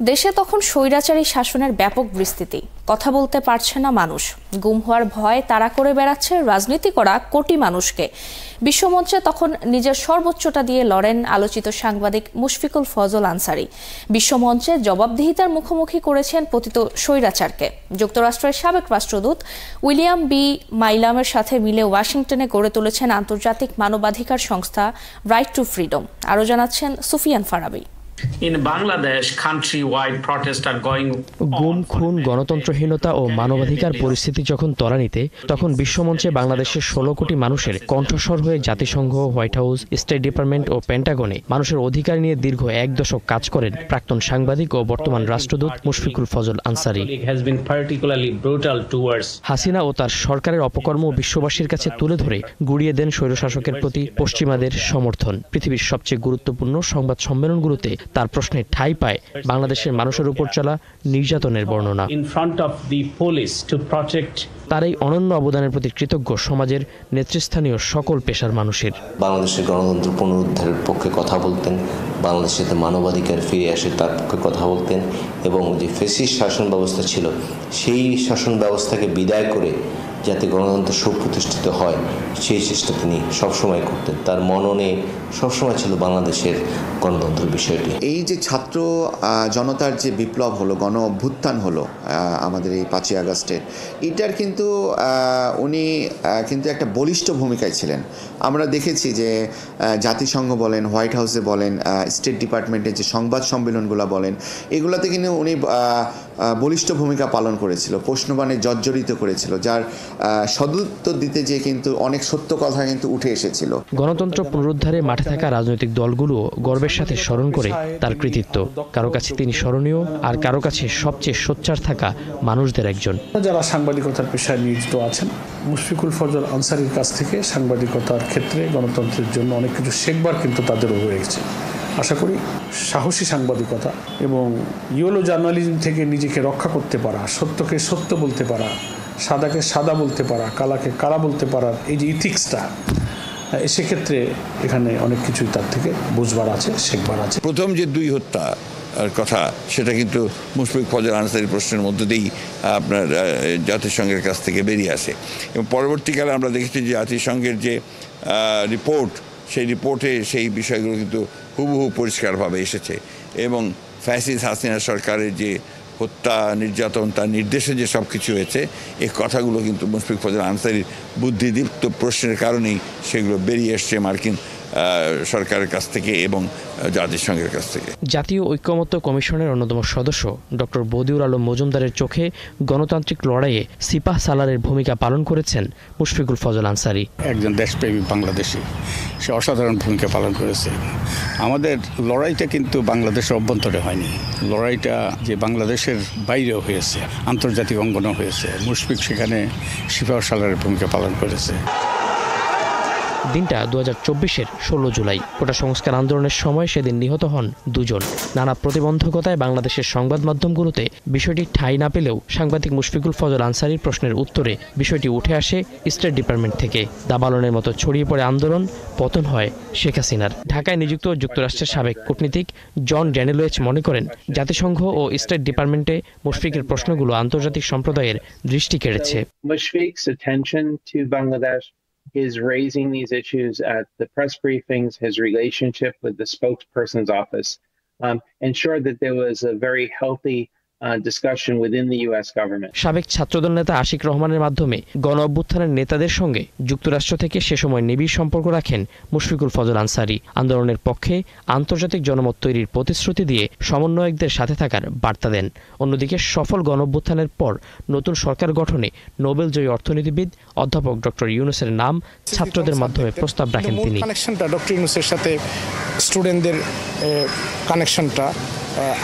দেশে তখন স্বৈরাচারী শাসনের ব্যাপক বিস্তৃতি, কথা বলতে পারছে না মানুষ, গুম হওয়ার ভয় তাড়া করে বেড়াচ্ছে রাজনীতি করা কোটি মানুষকে। বিশ্বমঞ্চে তখন নিজের সর্বোচ্চটা দিয়ে লড়েন আলোচিত সাংবাদিক মুশফিকুল ফজল আনসারী। বিশ্বমঞ্চে জবাবদিহিতার মুখোমুখি করেছেন পতিত স্বৈরাচারকে। যুক্তরাষ্ট্রের সাবেক রাষ্ট্রদূত উইলিয়াম বি মাইলামের সাথে মিলে ওয়াশিংটনে গড়ে তুলেছেন আন্তর্জাতিক মানবাধিকার সংস্থা রাইট টু ফ্রিডম। আরও জানাচ্ছেন সুফিয়ান ফারাবি। গুম, খুন, গণতন্ত্রহীনতা ও মানবাধিকার পরিস্থিতি যখন ত্বরান্বিতে, তখন বিশ্বমঞ্চে বাংলাদেশের 16 কোটি মানুষের কণ্ঠস্বর হয়ে জাতিসংঘ, হোয়াইট হাউস, স্টেট ডিপার্টমেন্ট ও পেন্টাগনে মানুষের অধিকার নিয়ে দীর্ঘ 1 দশক কাজ করেন প্রাক্তন সাংবাদিক ও বর্তমান রাষ্ট্রদূত মুশফিকুল ফজল আনসারী। হাসিনা ও তার সরকারের অপকর্ম বিশ্ববাসীর কাছে তুলে ধরে গুড়িয়ে দেন স্বৈরশাসকের প্রতি পশ্চিমাদের সমর্থন। পৃথিবীর সবচেয়ে গুরুত্বপূর্ণ সংবাদ সম্মেলনগুলোতে তার প্রশ্নে ঠাঁই পায় বাংলাদেশের মানুষের উপর চলা নির্যাতনের বর্ণনা। তার এই অনন্য অবদানের প্রতি কৃতজ্ঞ সমাজের নেতৃস্থানীয় সকল পেশার মানুষের। বাংলাদেশের গণতন্ত্র পুনরুদ্ধারের পক্ষে কথা বলতেন, বাংলাদেশে মানবাধিকার ফিরে আসে তার পক্ষে কথা বলতেন, এবং যে ফ্যাসিস্ট শাসন ব্যবস্থা ছিল সেই শাসন ব্যবস্থাকে বিদায় করে যাতে গণতন্ত্র সুপ্রতিষ্ঠিত হয় সেই চেষ্টা তিনি সবসময় করতেন। তার মননে সবসময় ছিল বাংলাদেশের গণতন্ত্রের বিষয়টি। এই যে ছাত্র জনতার যে বিপ্লব হলো, গণ অভ্যুত্থান হলো আমাদের এই 5ই আগস্টের, এটার কিন্তু উনি কিন্তু একটা বলিষ্ঠ ভূমিকায় ছিলেন। আমরা দেখেছি যে জাতিসংঘ বলেন, হোয়াইট হাউসে বলেন, স্টেট ডিপার্টমেন্টের যে সংবাদ সম্মেলনগুলো বলেন, এগুলোতে কিন্তু উনি বলিষ্ঠ ভূমিকা পালন করেছিল, প্রশ্নবাণে জর্জরিত করেছিল, যার সদুত্তর দিতে যে কিন্তু অনেক সত্য কথা কিন্তু উঠে এসেছিল। গণতন্ত্র পুনরুদ্ধারে মাঠে থাকা রাজনৈতিক দলগুলো গর্বের সাথে স্মরণ করে তার কৃতিত্ব। কারো কাছে তিনি স্মরণীয়, আর কারো কাছে সবচেয়ে সোচ্চার থাকা মানুষদের একজন। যারা সাংবাদিকতার পেশায় নিয়োজিত আছেন, মুশফিকুল ফজল আনসারীর কাছ থেকে সাংবাদিকতার ক্ষেত্রে গণতন্ত্রের জন্য অনেক কিছু শেখবার কিন্তু তাদেরও রয়েছে। আশা করি সাহসী সাংবাদিকতা এবং ইয়েলো জার্নালিজম থেকে নিজেকে রক্ষা করতে পারা, সত্যকে সত্য বলতে পারা, সাদাকে সাদা বলতে পারা, কালাকে কালা বলতে পারার এই যে ইথিক্সটা, সেক্ষেত্রে এখানে অনেক কিছুই তার থেকে বুঝবার আছে, শেখবার আছে। প্রথম যে 2 হত্যা কথা, সেটা কিন্তু মুশফিক ফজল আনসারী প্রশ্নের মধ্যে দিয়েই আপনার জাতিসংঘের কাছ থেকে বেরিয়ে আসে, এবং পরবর্তীকালে আমরা দেখেছি যে জাতিসংঘের যে রিপোর্ট, সেই রিপোর্টে সেই বিষয়গুলো কিন্তু হুবহু পরিষ্কারভাবে এসেছে, এবং ফ্যাসিস্ট হাসিনা সরকারের যে হত্যা, নির্যাতন, তার নির্দেশে যে সব কিছু হয়েছে, এই কথাগুলো কিন্তু মুশফিক ফজল আনসারীর বুদ্ধিদীপ্ত প্রশ্নের কারণেই সেগুলো বেরিয়ে এসছে মার্কিন সরকারের কাছ থেকে এবং জাতিসংঘের কাছ থেকে। জাতীয় ঐক্যমত্য কমিশনের অন্যতম সদস্য ডক্টর বদিউর আলম মজুমদারের চোখে গণতান্ত্রিক লড়াইয়ে সিপাহ সালারের ভূমিকা পালন করেছেন মুশফিকুল ফজল আনসারী। একজন দেশপ্রেমী বাংলাদেশি, সে অসাধারণ ভূমিকা পালন করেছে। আমাদের লড়াইটা কিন্তু বাংলাদেশের অভ্যন্তরে হয়নি, লড়াইটা যে বাংলাদেশের বাইরেও হয়েছে, আন্তর্জাতিক অঙ্গনেও হয়েছে। মুশফিক সেখানে সিপাহ সালারের ভূমিকা পালন করেছে। দিনটা 2024-এর 16 জুলাই। কোটা সংস্কার আন্দোলনের সময় সেদিন নিহত হন 2 জন। নানা প্রতিবন্ধকতায় বাংলাদেশের সংবাদ মাধ্যমগুলোতে বিষয়টি ঠাঁই না পেলেও সাংবাদিক মুশফিকুল ফজল আনসারীর প্রশ্নের উত্তরে বিষয়টি উঠে আসে স্টেট ডিপার্টমেন্ট থেকে। দাবালনের মতো ছড়িয়ে পড়ে আন্দোলন, পতন হয় শেখ হাসিনার। ঢাকায় নিযুক্ত যুক্তরাষ্ট্রের সাবেক কূটনীতিক জন ড্যানিয়েলস মনে করেন, জাতিসংঘ ও স্টেট ডিপার্টমেন্টে মুশফিকের প্রশ্নগুলো আন্তর্জাতিক সম্প্রদায়ের দৃষ্টি কেড়েছে। His raising these issues at the press briefings, his relationship with the spokesperson's office, ensured that there was a very healthy discussion within the US government. সাবেক ছাত্রদল নেতা আশিক রহমানের মাধ্যমে গণ অভ্যুত্থানের নেতাদের সঙ্গে যুক্তরাষ্ট্র থেকে সে সময় নিবিড় সম্পর্ক রাখেন মুশফিকুল ফজল আনসারী। আন্দোলনের পক্ষে আন্তর্জাতিক জনমত তৈরির প্রতিশ্রুতি দিয়ে সমন্বয়কদের সাথে থাকার বার্তা দেন। অন্যদিকে সফল গণ অভ্যুত্থানের পর নতুন সরকার গঠনে নোবেলজয়ী অর্থনীতিবিদ অধ্যাপক ডক্টর ইউনূসের নাম ছাত্রদের মাধ্যমে প্রস্তাব রাখেন তিনি। কানেকশনটা ডক্টর ইউনূসের সাথে স্টুডেন্টদের কানেকশনটা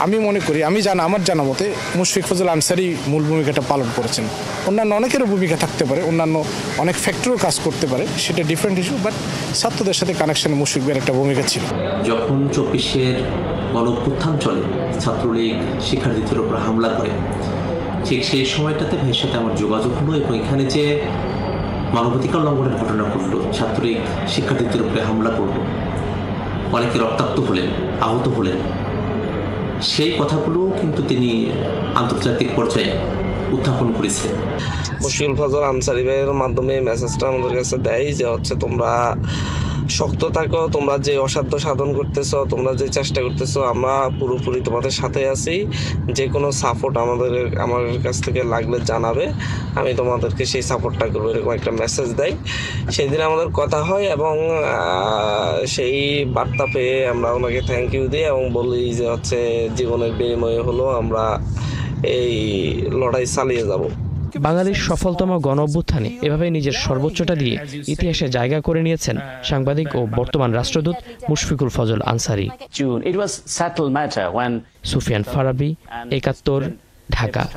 আমি মনে করি, আমার জানা মতে মুশফিক ফজল আনসারী মূল ভূমিকাটা পালন করেছেন। অন্যান্য অনেকেরও ভূমিকা থাকতে পারে, অন্যান্য অনেক ফ্যাক্টরও কাজ করতে পারে, সেটা ডিফারেন্ট ইস্যু, বাট ছাত্রদের সাথে কানেকশনে মুশফিকের একটা ভূমিকা ছিল। যখন 24-এর গণঅভ্যুত্থান চলে, ছাত্রলীগ শিক্ষার্থীদের উপর হামলা করে, ঠিক সেই সময়টাতে ভাইয়ের সাথে আমার যোগাযোগ হলো, এবং এখানে যে মানবাধিকার লঙ্ঘনের ঘটনা ঘটল, ছাত্রলীগ শিক্ষার্থীদের উপরে হামলা করল, অনেকে রক্তাক্ত হলেন, আহত হলেন, সেই কথাগুলো কিন্তু তিনি আন্তর্জাতিক পর্যায়ে উত্থাপন করেছেন। মুশফিকুল ফজল আনসারী ভাইয়ের মাধ্যমে মেসেজটা আমাদের কাছে দেয় যে হচ্ছে তোমরা শক্ত থাকো, তোমরা যে অসাধ্য সাধন করতেছো, তোমরা যে চেষ্টা করতেছো, আমরা পুরোপুরি তোমাদের সাথে আছি, যে কোনো সাপোর্ট আমার কাছ থেকে লাগলে জানাবে, আমি তোমাদেরকে সেই সাপোর্টটা করবো, এরকম একটা মেসেজ দেয়। সেই দিন আমাদের কথা হয় এবং সেই বার্তা পেয়ে আমরা ওনাকে থ্যাংক ইউ দিই এবং বলি যে হচ্ছে জীবনের বিনিময়ে হলো আমরা এই লড়াই চালিয়ে যাব। বাঙালির সফলতম গণ-অভ্যুত্থানে এভাবে নিজের সর্বোচ্চটা দিয়ে ইতিহাসে জায়গা করে নিয়েছেন সাংবাদিক ও বর্তমান রাষ্ট্রদূত মুশফিকুল ফজল আনসারী। সুফিয়ান ফারাবি, একাত্তর, ঢাকা।